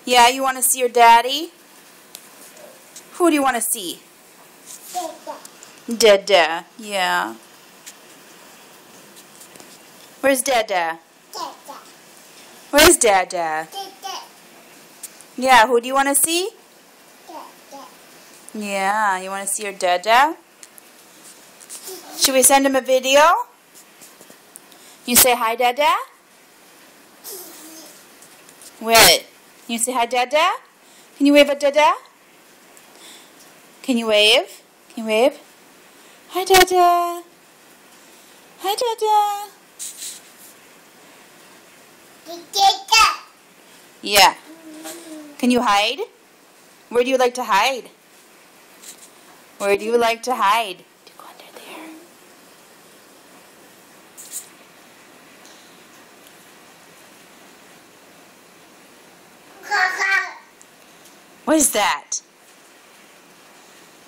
Yeah, you want to see your daddy? Who do you want to see? Dada. Yeah. Where's Dada? Where's Dada? Yeah, who do you want to see? Yeah, you want to see your Dada? Should we send him a video? You say hi, Dada? What? You say hi, Dada? Can you wave at Dada? Can you wave? Can you wave? Hi, Dada. Hi, Dada. Yeah. Can you hide? Where do you like to hide? Where do you like to hide? Do you go under there? What is that?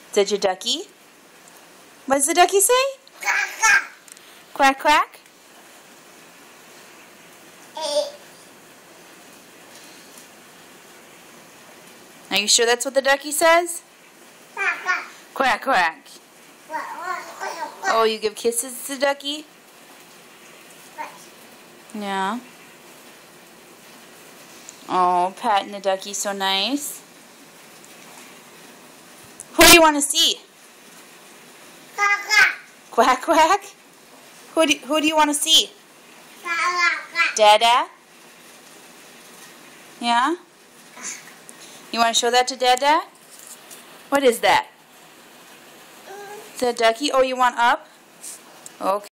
Is that your ducky? What does the ducky say? Quack, quack? Are you sure that's what the ducky says? Quack, quack. Oh, you give kisses to the ducky? Yeah. Oh, patting the ducky so nice. Who do you want to see? Quack, quack? Who do you want to see? Dada? Yeah? You want to show that to Dada? What is that? Is that a ducky? Oh, you want up? Okay.